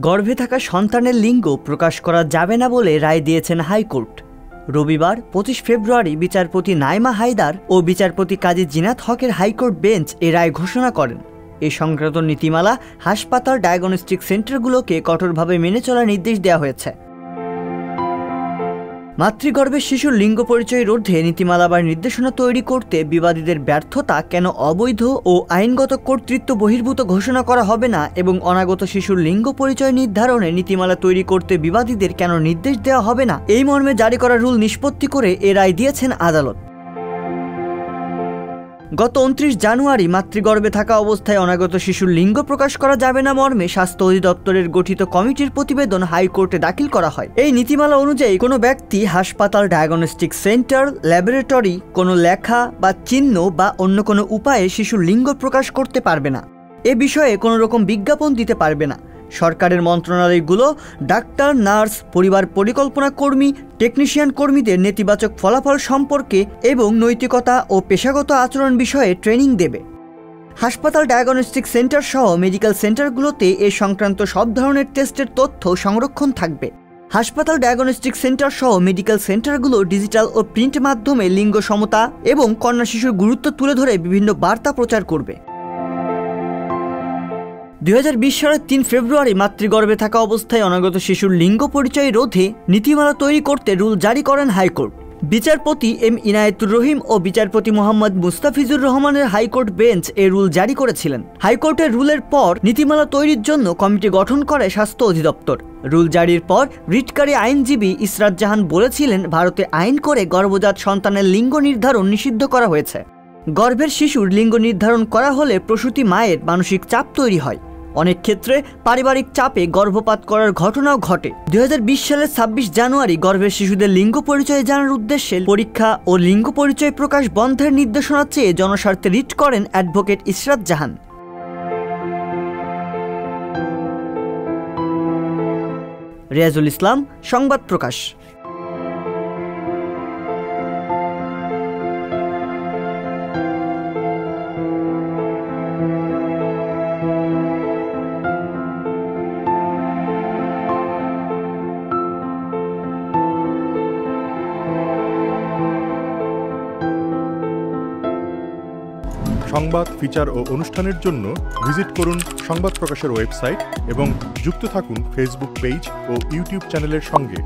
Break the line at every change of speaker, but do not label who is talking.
গর্ভে থাকা সন্তানের লিঙ্গ প্রকাশ করা যাবে না বলে রায় দিয়েছেন হাইকোর্ট। রবিবার 25 ফেব্রুয়ারি বিচারপতি নাইমা হায়দার ও বিচারপতি কাজী জিনাত হকের হাইকোর্ট বেঞ্চ এ রায় ঘোষণা করেন। এই সংক্রান্ত নীতিমালা হাসপাতাল ডায়াগনস্টিক সেন্টারগুলোকে কঠোরভাবে মেনে চলার নির্দেশ দেওয়া হয়েছে। মাতৃগর্ভের শিশুর লিঙ্গ পরিচয় রোধে নীতিমালা বা নির্দেশনা তৈরি করতে বিবাদীদের ব্যর্থতা কেন অবৈধ ও আইনগত কর্তৃত্ব বহির্ভূত ঘোষণা করা হবে না এবং অনাগত শিশুর লিঙ্গ পরিচয় নির্ধারণে নীতিমালা তৈরি করতে বিবাদীদের কেন নির্দেশ দেওয়া হবে না, এই মর্মে জারি করা রুল নিষ্পত্তি করে এ রায় দিয়েছেন আদালত। গত 29 জানুয়ারি মাতৃগর্ভে থাকা অবস্থায় অনাগত শিশুর লিঙ্গ প্রকাশ করা যাবে না মর্মে স্বাস্থ্য অধিদপ্তরের গঠিত কমিটির প্রতিবেদন হাইকোর্টে দাখিল করা হয়। এই নীতিমালা অনুযায়ী কোনো ব্যক্তি হাসপাতাল, ডায়াগনস্টিক সেন্টার, ল্যাবরেটরি কোনো লেখা বা চিহ্ন বা অন্য কোনো উপায়ে শিশুর লিঙ্গ প্রকাশ করতে পারবে না। এ বিষয়ে কোনো রকম বিজ্ঞাপন দিতে পারবে না। সরকারের মন্ত্রণালয়গুলো ডাক্তার, নার্স, পরিবার পরিকল্পনা কর্মী, টেকনিশিয়ান কর্মীদের নেতিবাচক ফলাফল সম্পর্কে এবং নৈতিকতা ও পেশাগত আচরণ বিষয়ে ট্রেনিং দেবে। হাসপাতাল, ডায়াগনস্টিক সেন্টার সহ মেডিকেল সেন্টারগুলোতে এ সংক্রান্ত সব ধরনের টেস্টের তথ্য সংরক্ষণ থাকবে। হাসপাতাল, ডায়াগনস্টিক সেন্টার সহ মেডিকেল সেন্টারগুলো ডিজিটাল ও প্রিন্ট মাধ্যমে লিঙ্গ সমতা এবং কন্যা শিশুর গুরুত্ব তুলে ধরে বিভিন্ন বার্তা প্রচার করবে। 2020 সালের 3 ফেব্রুয়ারি মাতৃগর্ভে থাকা অবস্থায় অনাগত শিশুর লিঙ্গ পরিচয় রোধে নীতিমালা তৈরি করতে রুল জারি করেন হাইকোর্ট। বিচারপতি এম ইনায়েতুর রহিম ও বিচারপতি মোহাম্মদ মুস্তাফিজুর রহমানের হাইকোর্ট বেঞ্চ এ রুল জারি করেছিলেন। হাইকোর্টের রুলের পর নীতিমালা তৈরির জন্য কমিটি গঠন করে স্বাস্থ্য অধিদপ্তর। রুল জারির পর রিটকারী আইনজীবী ইসরাত জাহান বলেছিলেন, ভারতে আইন করে গর্ভজাত সন্তানের লিঙ্গ নির্ধারণ নিষিদ্ধ করা হয়েছে। গর্ভের শিশুর লিঙ্গ নির্ধারণ করা হলে প্রসূতি মায়ের মানসিক চাপ তৈরি হয়। অনেক ক্ষেত্রে পারিবারিক চাপে গর্ভপাত করার ঘটনাও ঘটে। 2020 সালের 26 জানুয়ারি গর্ভের শিশুদের লিঙ্গ পরিচয় জানার উদ্দেশ্যে পরীক্ষা ও লিঙ্গ পরিচয় প্রকাশ বন্ধের নির্দেশনা চেয়ে জনস্বার্থে রিট করেন অ্যাডভোকেট ইসরাত জাহান। রিয়াজুল ইসলাম, সংবাদ প্রকাশ।
সংবাদ, ফিচার ও অনুষ্ঠানের জন্য ভিজিট করুন সংবাদ প্রকাশের ওয়েবসাইট এবং যুক্ত থাকুন ফেসবুক পেজ ও ইউটিউব চ্যানেলের সঙ্গে।